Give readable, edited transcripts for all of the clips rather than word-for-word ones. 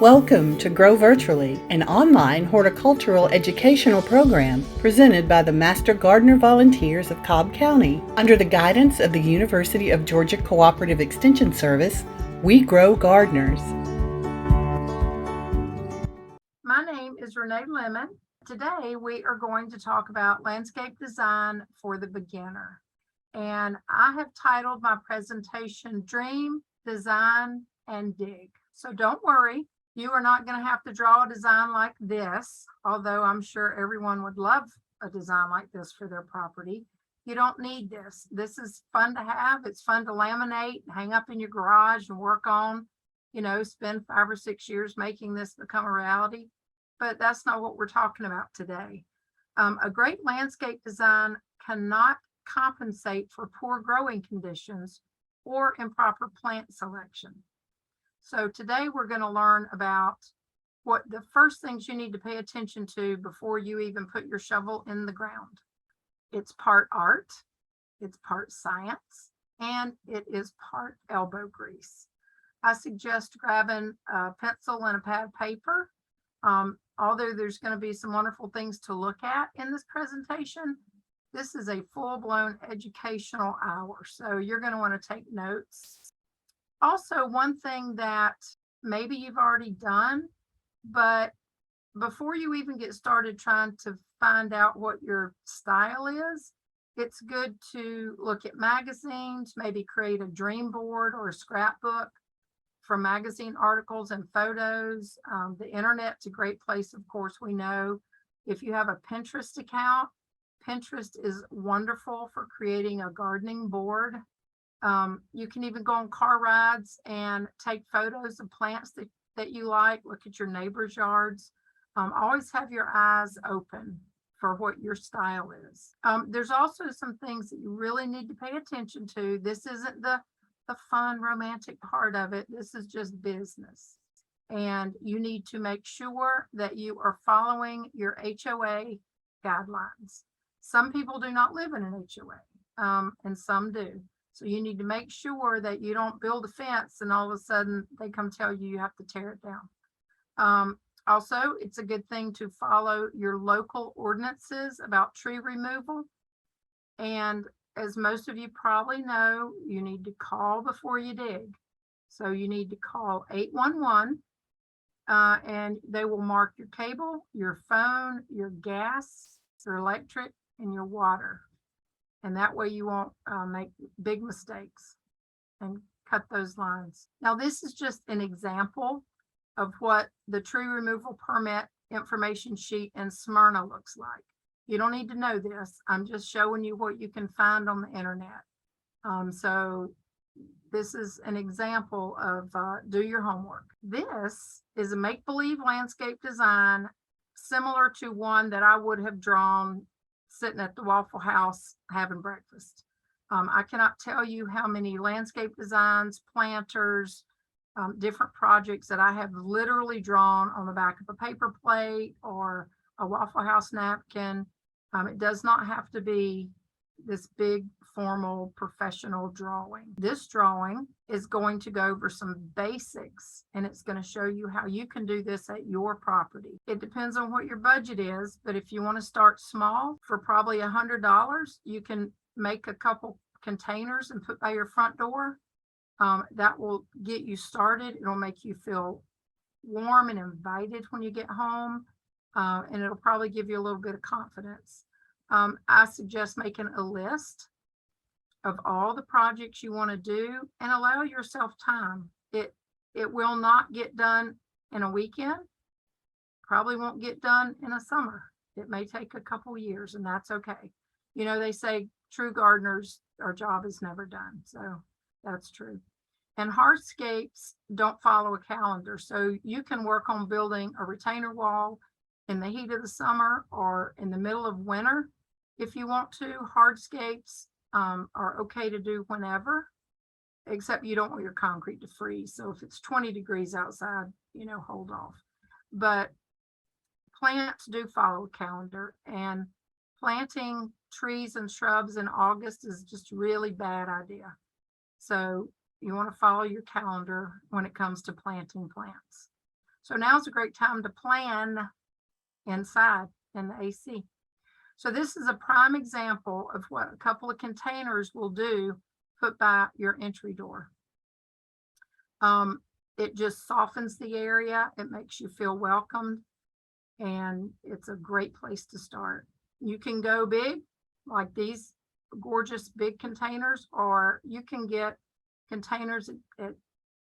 Welcome to Grow Virtually, an online horticultural educational program presented by the Master Gardener Volunteers of Cobb County. Under the guidance of the University of Georgia Cooperative Extension Service, we grow gardeners. My name is Renae Lemon. Today we are going to talk about landscape design for the beginner. And I have titled my presentation Dream, Design, and Dig. So don't worry, you are not going to have to draw a design like this, although I'm sure everyone would love a design like this for their property. You don't need this. This is fun to have. It's fun to laminate, hang up in your garage and work on, spend 5 or 6 years making this become a reality. But that's not what we're talking about today. A great landscape design cannot compensate for poor growing conditions or improper plant selection. So today we're going to learn about what the first things you need to pay attention to before you even put your shovel in the ground. It's part art, it's part science, and it is part elbow grease. I suggest grabbing a pencil and a pad of paper. Although there's going to be some wonderful things to look at in this presentation, this is a full-blown educational hour, so you're going to want to take notes. Also, one thing that maybe you've already done, but before you even get started trying to find out what your style is, it's good to look at magazines, maybe create a dream board or a scrapbook from magazine articles and photos. The internet's a great place, of course, we know. If you have a Pinterest account, Pinterest is wonderful for creating a gardening board. You can even go on car rides and take photos of plants that you like, look at your neighbors' yards. Always have your eyes open for what your style is. There's also some things that you really need to pay attention to. This isn't the fun, romantic part of it. This is just business. And you need to make sure that you are following your HOA guidelines. Some people do not live in an HOA, and some do. So you need to make sure that you don't build a fence and all of a sudden they come tell you you have to tear it down. Also, it's a good thing to follow your local ordinances about tree removal. And as most of you probably know, you need to call before you dig. So you need to call 811 and they will mark your cable, your phone, your gas, your electric, and your water. And that way you won't make big mistakes and cut those lines. Now, this is just an example of what the tree removal permit information sheet in Smyrna looks like. You don't need to know this. I'm just showing you what you can find on the internet. So this is an example of do your homework. This is a make-believe landscape design similar to one that I would have drawn sitting at the Waffle House having breakfast. I cannot tell you how many landscape designs, planters, different projects that I have literally drawn on the back of a paper plate or a Waffle House napkin. It does not have to be this big formal professional drawing. This drawing is going to go over some basics and it's going to show you how you can do this at your property. It depends on what your budget is, but if you want to start small for probably $100, you can make a couple containers and put by your front door. That will get you started. It'll make you feel warm and invited when you get home. And it'll probably give you a little bit of confidence. I suggest making a list of all the projects you want to do and allow yourself time. It will not get done in a weekend, probably won't get done in a summer. It may take a couple years, and that's okay. They say true gardeners, our job is never done. So that's true. And hardscapes don't follow a calendar. So you can work on building a retainer wall in the heat of the summer or in the middle of winter. If you want to, hardscapes are okay to do whenever, except you don't want your concrete to freeze. So if it's 20 degrees outside, hold off. But plants do follow a calendar, and planting trees and shrubs in August is just a really bad idea. So you want to follow your calendar when it comes to planting plants. So now's a great time to plan inside in the AC. So this is a prime example of what a couple of containers will do put by your entry door. It just softens the area. It makes you feel welcomed, and it's a great place to start. You can go big, like these gorgeous big containers, or you can get containers at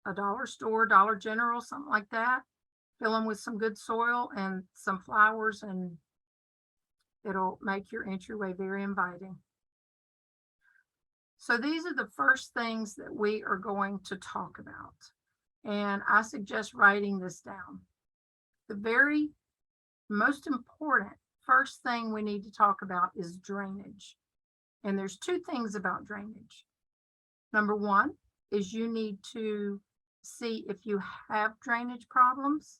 a dollar store, Dollar General, something like that. Fill them with some good soil and some flowers, and it'll make your entryway very inviting. So these are the first things that we are going to talk about. And I suggest writing this down. The very most important first thing we need to talk about is drainage. And there's two things about drainage. Number one is you need to see if you have drainage problems.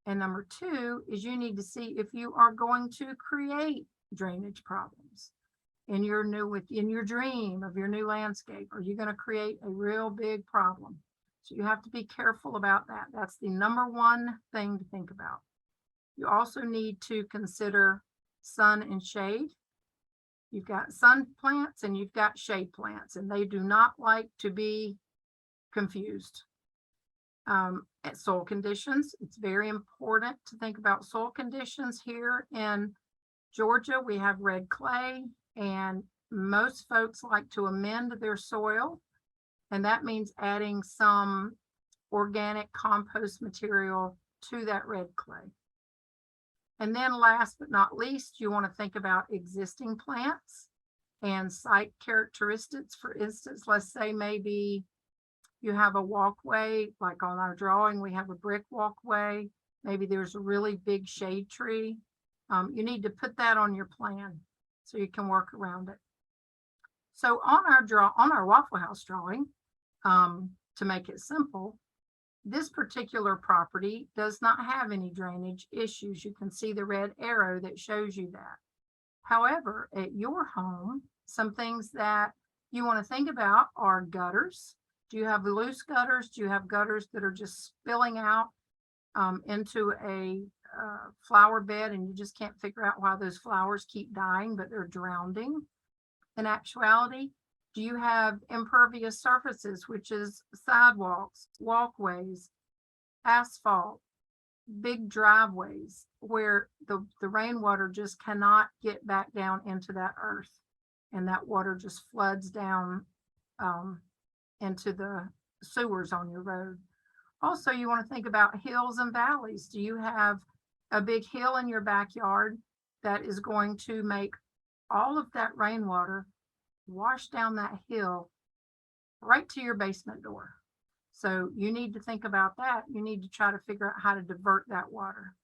And number two is you need to see if you are going to create drainage problems in your dream of your new landscape. Are you going to create a real big problem? So you have to be careful about that. That's the number one thing to think about. You also need to consider sun and shade. You've got sun plants and you've got shade plants, and they do not like to be confused. At soil conditions, it's very important to think about soil conditions. Here in Georgia, we have red clay, and most folks like to amend their soil, and that means adding some organic compost material to that red clay. And then last but not least, you want to think about existing plants and site characteristics. For instance, let's say maybe you have a walkway, like on our drawing, we have a brick walkway. Maybe there's a really big shade tree. You need to put that on your plan so you can work around it. So on our Waffle House drawing, to make it simple, this particular property does not have any drainage issues. You can see the red arrow that shows you that. However, at your home, some things that you want to think about are gutters. Do you have loose gutters? Do you have gutters that are just spilling out into a flower bed, and you just can't figure out why those flowers keep dying, but they're drowning? In actuality, do you have impervious surfaces, which is sidewalks, walkways, asphalt, big driveways, where the rainwater just cannot get back down into that earth, and that water just floods down into the sewers on your road? Also, you want to think about hills and valleys. Do you have a big hill in your backyard that is going to make all of that rainwater wash down that hill right to your basement door? So you need to think about that. You need to try to figure out how to divert that water.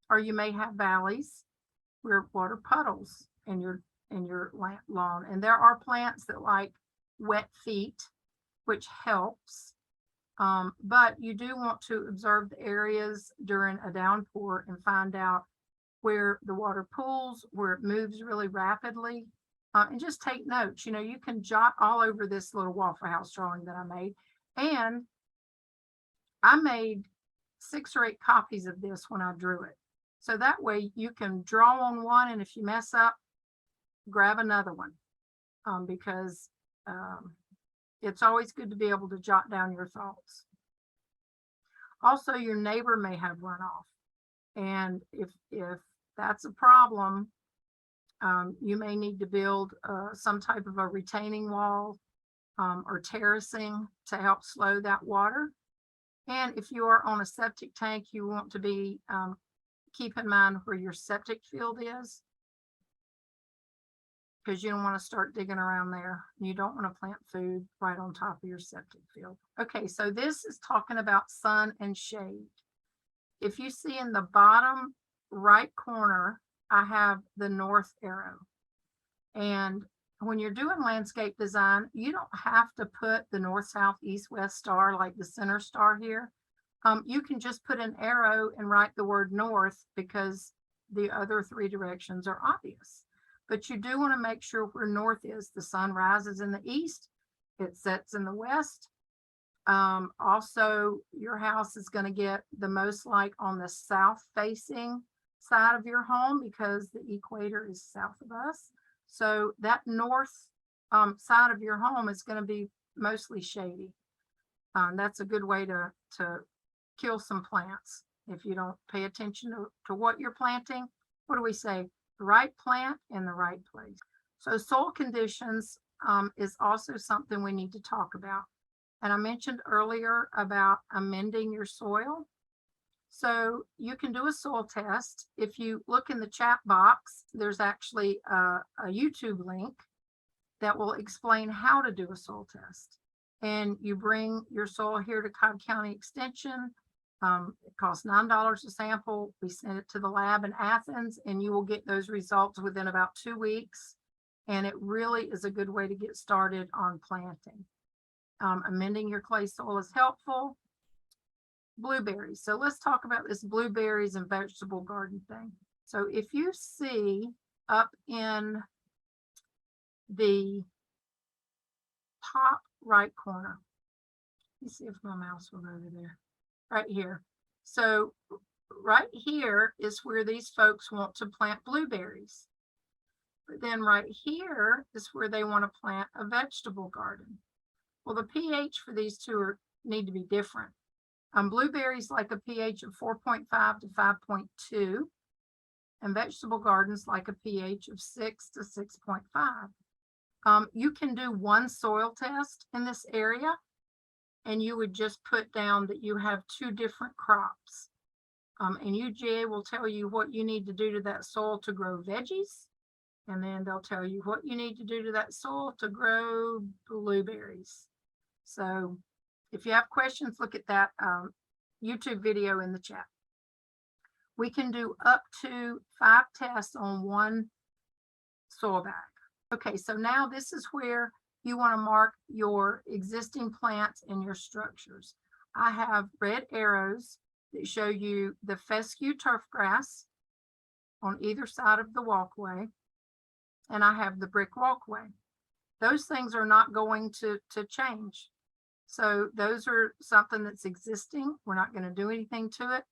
Or you may have valleys where water puddles in your lawn, and there are plants that like wet feet, which helps. But you do want to observe the areas during a downpour and find out where the water pools, where it moves really rapidly, and just take notes. You know, you can jot all over this little Waffle House drawing that I made, and I made 6 or 8 copies of this when I drew it. So that way you can draw on one, and if you mess up, grab another one, because it's always good to be able to jot down your thoughts. Also, your neighbor may have runoff, and if that's a problem, you may need to build some type of a retaining wall or terracing to help slow that water. And if you are on a septic tank, you want to be keep in mind where your septic field is, because you don't want to start digging around there. You don't want to plant food right on top of your septic field. Okay, so this is talking about sun and shade. If you see in the bottom right corner, I have the north arrow. And when you're doing landscape design, you don't have to put the north, south, east, west star like the center star here. You can just put an arrow and write the word north, because the other 3 directions are obvious. But you do want to make sure where north is. The sun rises in the east, it sets in the west, Also, your house is going to get the most light on the south facing side of your home because the equator is south of us. So that north side of your home is going to be mostly shady. That's a good way to kill some plants if you don't pay attention to what you're planting. What do we say? The right plant in the right place. So soil conditions is also something we need to talk about. And I mentioned earlier about amending your soil. So you can do a soil test. If you look in the chat box, there's actually a YouTube link that will explain how to do a soil test. And you bring your soil here to Cobb County Extension. It costs $9 a sample. We send it to the lab in Athens, and you will get those results within about 2 weeks. And it really is a good way to get started on planting. Amending your clay soil is helpful. Blueberries. So let's talk about this blueberries and vegetable garden thing. So if you see up in the top right corner, let me see if my mouse will go over there, right here. So right here is where these folks want to plant blueberries. But then right here is where they want to plant a vegetable garden. Well, the pH for these two need to be different. Blueberries like a pH of 4.5 to 5.2, and vegetable gardens like a pH of 6 to 6.5. You can do one soil test in this area, and you would just put down that you have 2 different crops. And UGA will tell you what you need to do to that soil to grow veggies, and then they'll tell you what you need to do to that soil to grow blueberries. So if you have questions, look at that YouTube video in the chat. We can do up to 5 tests on one soil bag. Okay, so now this is where you want to mark your existing plants and your structures. I have red arrows that show you the fescue turf grass on either side of the walkway, and I have the brick walkway. Those things are not going to change. So those are something that's existing. We're not going to do anything to it.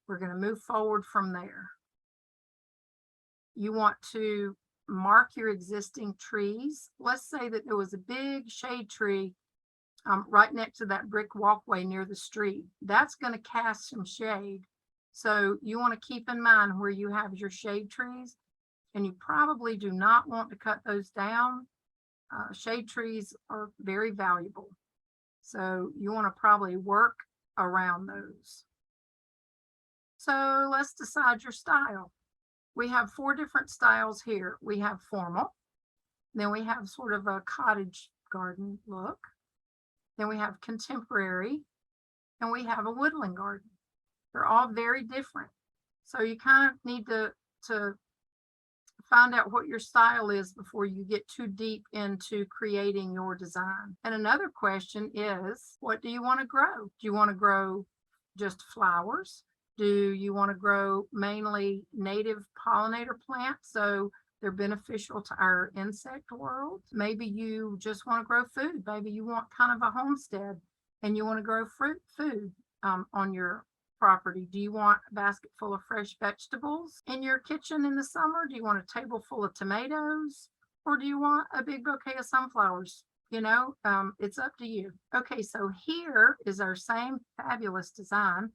We're going to move forward from there. You want to mark your existing trees. Let's say that there was a big shade tree right next to that brick walkway near the street. That's going to cast some shade. So you want to keep in mind where you have your shade trees, and you probably do not want to cut those down. Shade trees are very valuable. So you want to probably work around those. So let's decide your style. We have 4 different styles here. We have formal, then we have sort of a cottage garden look, then we have contemporary, and we have a woodland garden. They're all very different. So you kind of need to find out what your style is before you get too deep into creating your design. And another question is, what do you want to grow? Do you want to grow just flowers? Do you want to grow mainly native pollinator plants so they're beneficial to our insect world? Maybe you just want to grow food. Maybe you want kind of a homestead and you want to grow food on your property. Do you want a basket full of fresh vegetables in your kitchen in the summer? Do you want a table full of tomatoes? Or do you want a big bouquet of sunflowers? You know, it's up to you. Okay, so here is our same fabulous design.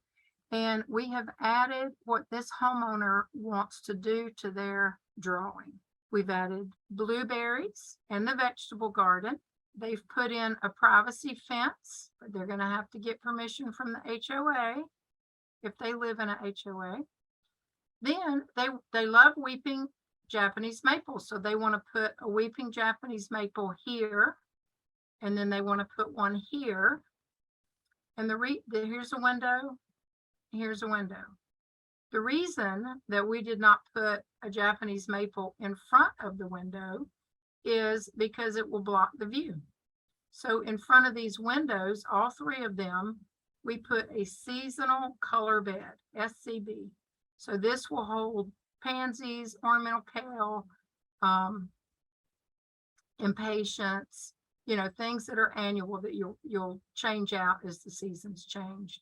And we have added what this homeowner wants to do to their drawing. We've added blueberries and the vegetable garden. They've put in a privacy fence, but they're going to have to get permission from the HOA if they live in a HOA. Then they love weeping Japanese maple, so they want to put a weeping Japanese maple here, and then they want to put one here. And here's a window. Here's a window. The reason that we did not put a Japanese maple in front of the window is because it will block the view. So in front of these windows, all 3 of them, we put a seasonal color bed, SCB. So this will hold pansies, ornamental kale, impatiens, things that are annual that you'll change out as the seasons change.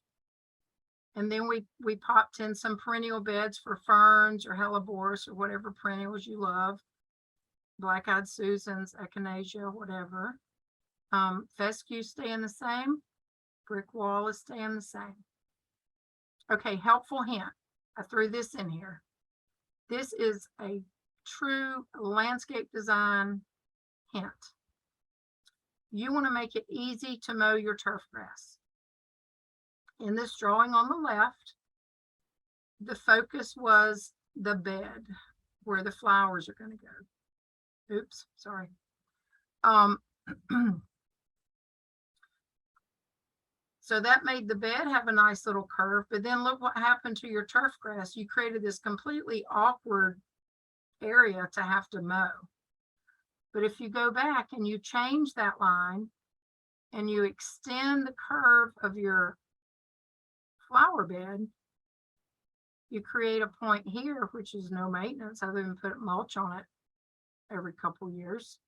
And then we popped in some perennial beds for ferns or hellebores or whatever perennials you love. Black-eyed Susans, echinacea, whatever. Fescue staying the same. Brick wall is staying the same. Okay, helpful hint. I threw this in here. This is a true landscape design hint. You want to make it easy to mow your turf grass. In this drawing on the left, the focus was the bed where the flowers are going to go. Oops, sorry. So that made the bed have a nice little curve, but then look what happened to your turf grass. You created this completely awkward area to have to mow. But if you go back and you change that line and you extend the curve of your flower bed, you create a point here, which is no maintenance other than put mulch on it every couple years.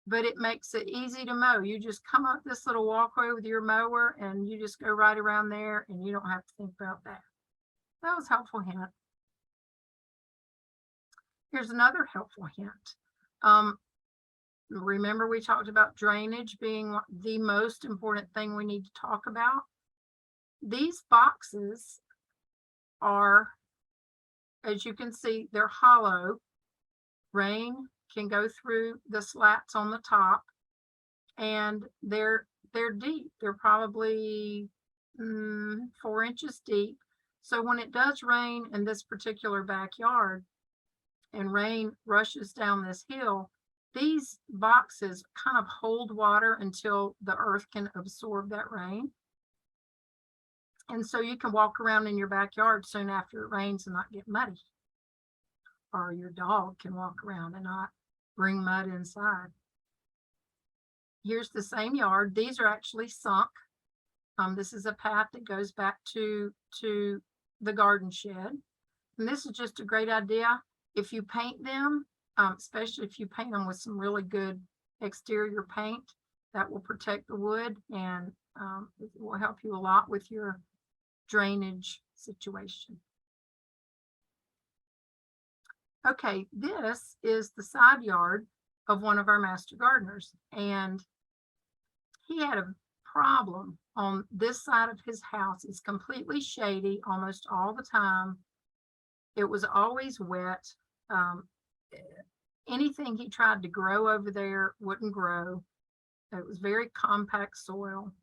But it makes it easy to mow. You just come up this little walkway with your mower and you just go right around there and you don't have to think about that. That was a helpful hint. Here's another helpful hint. Remember we talked about drainage being the most important thing we need to talk about. These boxes are, as you can see, they're hollow. Rain can go through the slats on the top, and they're deep. They're probably 4 inches deep. So when it does rain in this particular backyard and rain rushes down this hill, these boxes kind of hold water until the earth can absorb that rain. And so you can walk around in your backyard soon after it rains and not get muddy. Or your dog can walk around and not bring mud inside. Here's the same yard. These are actually sunk. This is a path that goes back to the garden shed. And this is just a great idea. If you paint them, especially if you paint them with some really good exterior paint, that will protect the wood and it will help you a lot with your drainage situation. Okay, this is the side yard of one of our master gardeners, and he had a problem on this side of his house. It's completely shady almost all the time. It was always wet. Anything he tried to grow over there wouldn't grow. It was very compact soil.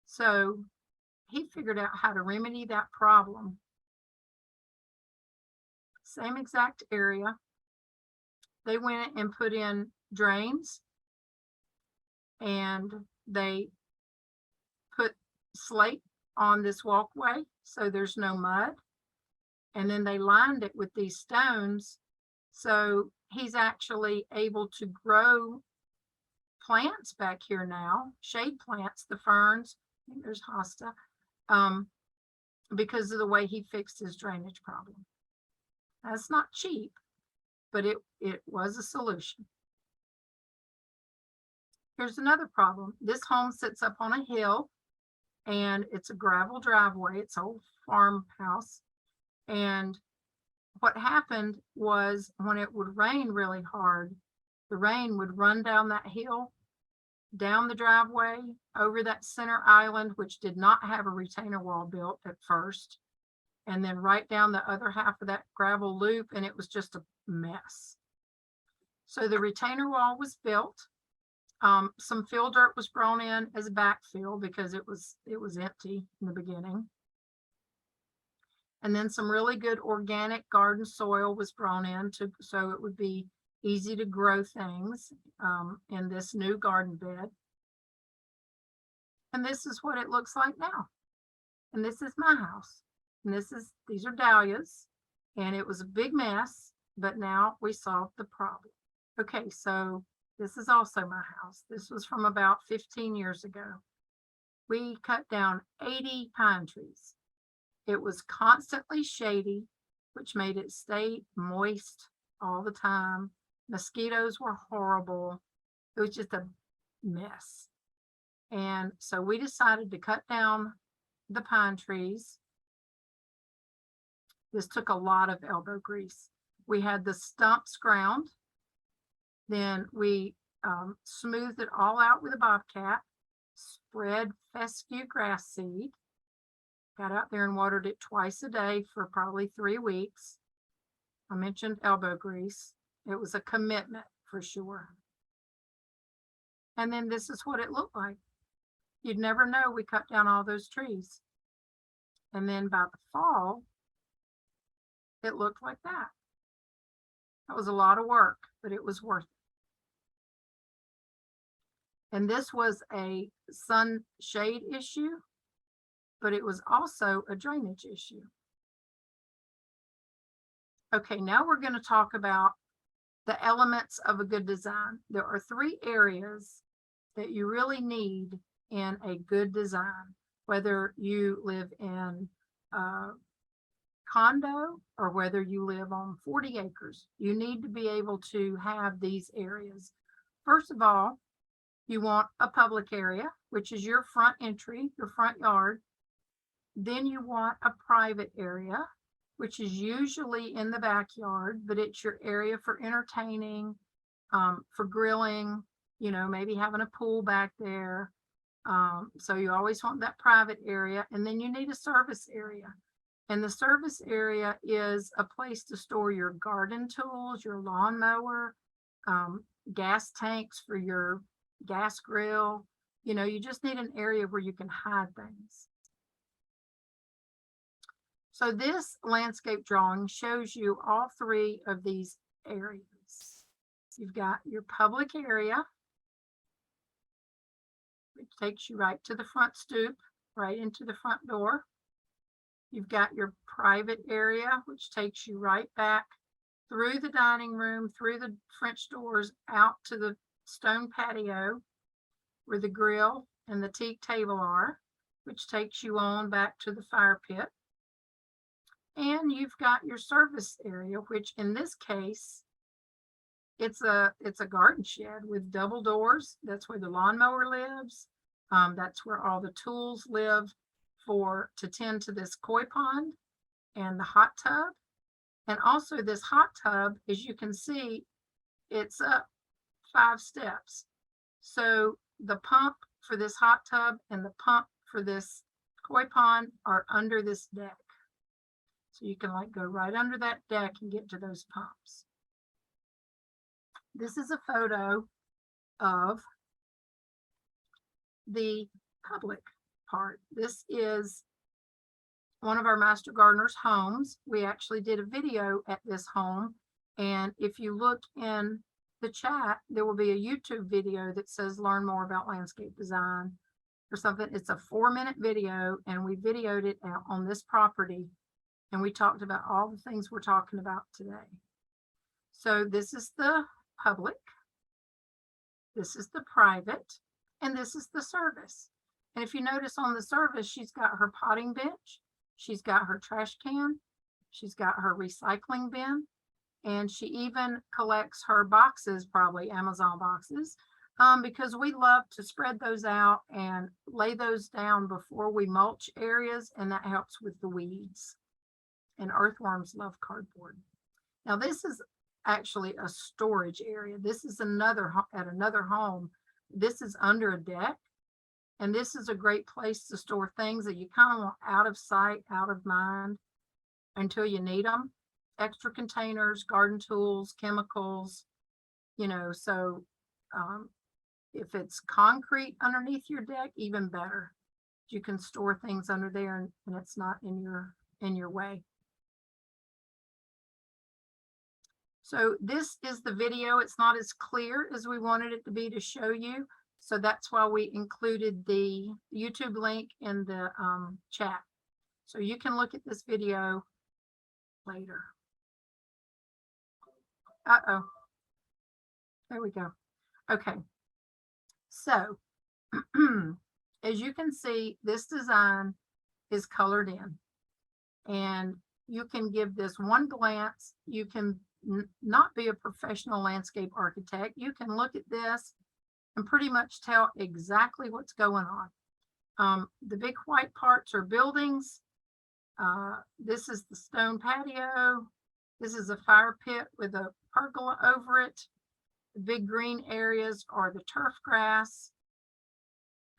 So he figured out how to remedy that problem. Same exact area. They went and put in drains, and they put slate on this walkway so there's no mud. And then they lined it with these stones. So he's actually able to grow plants back here now, shade plants, the ferns. I think there's hosta, because of the way he fixed his drainage problem. That's not cheap, but it was a solution. Here's another problem. This home sits up on a hill, and it's a gravel driveway. It's an old farmhouse. And what happened was when it would rain really hard, the rain would run down that hill, down the driveway, over that center island, which did not have a retainer wall built at first, and then right down the other half of that gravel loop, and it was just a mess. So the retainer wall was built. Some fill dirt was brought in as a backfill because it was empty in the beginning. And then some really good organic garden soil was brought in so it would be easy to grow things in this new garden bed. And this is what it looks like now. And this is my house. And these are dahlias, and it was a big mess, but now we solved the problem. Okay, so this is also my house. This was from about 15 years ago. We cut down 80 pine trees. It was constantly shady, which made it stay moist all the time. Mosquitoes were horrible. It was just a mess. And so we decided to cut down the pine trees. This took a lot of elbow grease. We had the stumps ground. Then we smoothed it all out with a bobcat, spread fescue grass seed, got out there and watered it twice a day for probably 3 weeks. I mentioned elbow grease. It was a commitment for sure. And then this is what it looked like. You'd never know we cut down all those trees. And then by the fall, it looked like that. That was a lot of work, but it was worth it. And this was a sun shade issue, but it was also a drainage issue. Okay, now we're going to talk about the elements of a good design. There are 3 areas that you really need in a good design, whether you live in a condo or whether you live on 40 acres. You need to be able to have these areas. First of all, you want a public area, which is your front entry, your front yard. Then you want a private area, which is usually in the backyard, but it's your area for entertaining, for grilling, you know, maybe having a pool back there. So you always want that private area. And then you need a service area. And the service area is a place to store your garden tools, your lawnmower, gas tanks for your gas grill. You know, you just need an area where you can hide things. So this landscape drawing shows you all 3 of these areas. You've got your public area, which takes you right to the front stoop, right into the front door. You've got your private area, which takes you right back through the dining room, through the French doors, out to the stone patio where the grill and the teak table are, which takes you on back to the fire pit. And you've got your service area, which in this case, it's a garden shed with double doors. That's where the lawnmower lives. That's where all the tools live to tend to this koi pond and the hot tub. And also this hot tub, as you can see, it's up 5 steps. So the pump for this hot tub and the pump for this koi pond are under this deck. So you can like go right under that deck and get to those pumps. This is a photo of the public part. This is one of our master gardeners' homes. We actually did a video at this home. And if you look in the chat, there will be a YouTube video that says learn more about landscape design or something. It's a 4-minute video and we videoed it out on this property. And we talked about all the things we're talking about today. So this is the public, this is the private, and this is the service. And if you notice on the service, she's got her potting bench, she's got her trash can, she's got her recycling bin, and she even collects her boxes, probably Amazon boxes, because we love to spread those out and lay those down before we mulch areas, and that helps with the weeds. And earthworms love cardboard. Now this is actually a storage area. This is at another home. This is under a deck. And this is a great place to store things that you kind of want out of sight, out of mind until you need them. Extra containers, garden tools, chemicals, you know, so if it's concrete underneath your deck, even better. You can store things under there and it's not in your way. So this is the video. It's not as clear as we wanted it to be to show you. So that's why we included the YouTube link in the chat. So you can look at this video later. Uh-oh. There we go. Okay. So as you can see, this design is colored in. And you can give this one glance. You can not be a professional landscape architect. You can look at this and pretty much tell exactly what's going on. The big white parts are buildings. This is the stone patio. This is a fire pit with a pergola over it. The big green areas are the turf grass.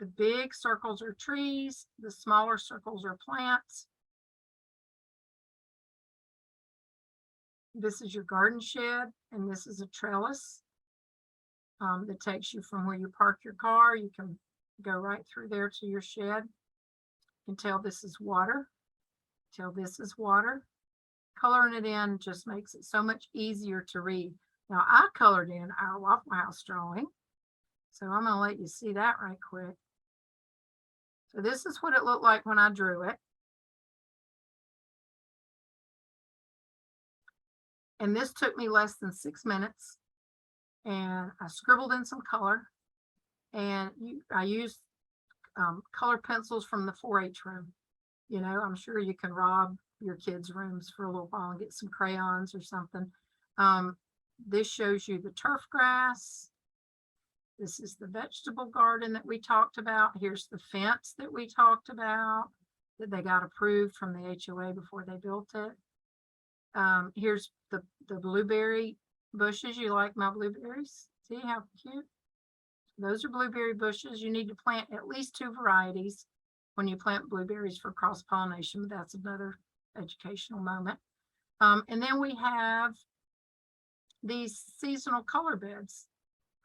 The big circles are trees. The smaller circles are plants. This is your garden shed, and this is a trellis that takes you from where you park your car. You can go right through there to your shed. You can tell this is water. Tell this is water. Coloring it in just makes it so much easier to read. Now, I colored in our Waffle House drawing, so I'm going to let you see that right quick. So this is what it looked like when I drew it. And this took me less than 6 minutes. And I scribbled in some color. And I used color pencils from the 4-H room. You know, I'm sure you can rob your kids' rooms for a little while and get some crayons or something. This shows you the turf grass. This is the vegetable garden that we talked about. Here's the fence that we talked about that they got approved from the HOA before they built it. Here's the blueberry bushes. You like my blueberries? See how cute? Those are blueberry bushes. You need to plant at least 2 varieties when you plant blueberries for cross-pollination, but that's another educational moment. And then we have these seasonal color beds,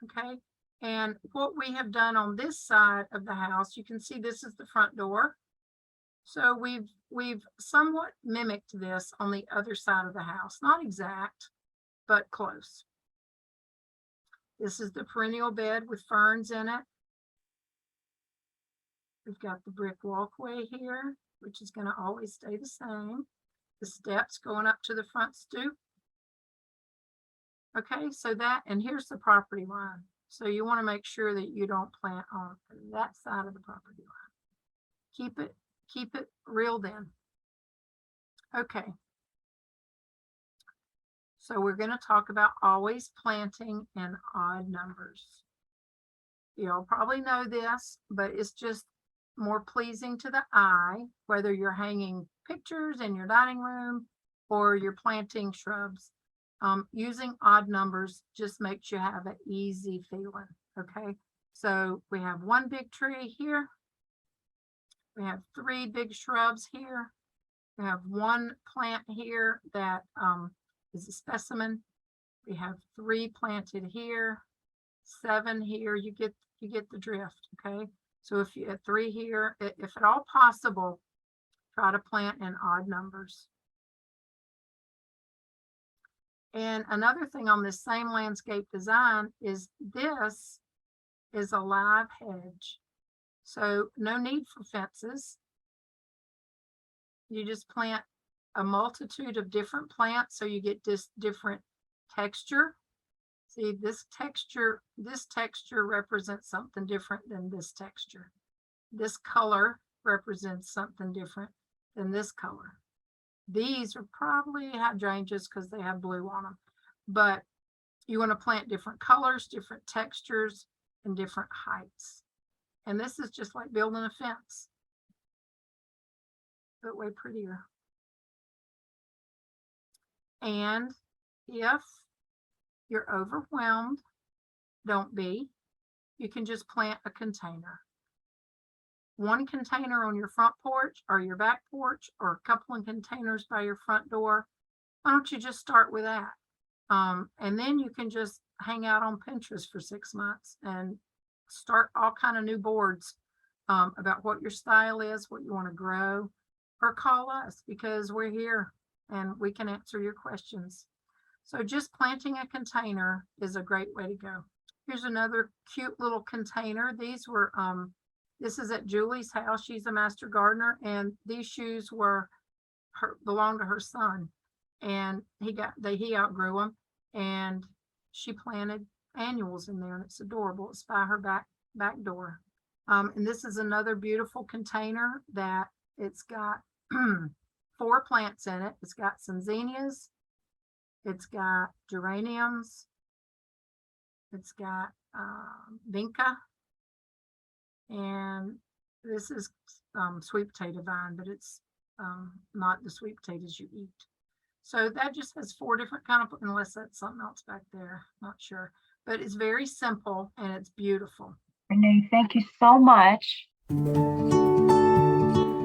okay? And what we have done on this side of the house, you can see this is the front door. So we've somewhat mimicked this on the other side of the house. Not exact, but close. This is the perennial bed with ferns in it. We've got the brick walkway here, which is going to always stay the same. The steps going up to the front stoop. Okay, so that, and here's the property line. So you want to make sure that you don't plant on that side of the property line. Keep it reeled in. Okay. So we're going to talk about always planting in odd numbers. You'll probably know this, but it's just more pleasing to the eye, whether you're hanging pictures in your dining room or you're planting shrubs. Using odd numbers just makes you have an easy feeling. Okay, so we have 1 big tree here. We have 3 big shrubs here. We have 1 plant here that is a specimen. We have 3 planted here, 7 here. You get the drift. Okay, so if you have 3 here, if at all possible, try to plant in odd numbers. And another thing on this same landscape design is this is a live hedge. So no need for fences. You just plant a multitude of different plants so you get this different texture. See, this texture represents something different than this texture. This color represents something different than this color. These are probably hydrangeas because they have blue on them, but you want to plant different colors, different textures, and different heights. And this is just like building a fence, but way prettier. And if you're overwhelmed, don't be. You can just plant a container. 1 container on your front porch or your back porch, or a couple of containers by your front door. Why don't you just start with that? And then you can just hang out on Pinterest for 6 months and start all kind of new boards about what your style is, what you want to grow, or call us because we're here and we can answer your questions. So just planting a container is a great way to go. Here's another cute little container. These were this is at Julie's house. She's a master gardener, and these shoes belonged to her son, and he outgrew them, and she planted annuals in there, and it's adorable. It's by her back door. And this is another beautiful container that it's got 4 plants in it. It's got some zinnias, it's got geraniums, it's got vinca, and this is sweet potato vine, but it's not the sweet potatoes you eat. So that just has 4 different kind of, unless that's something else back there, not sure. But it's very simple and it's beautiful. Renae, thank you so much.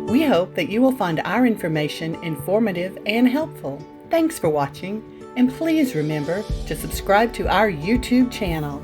We hope that you will find our information informative and helpful. Thanks for watching, and please remember to subscribe to our YouTube channel.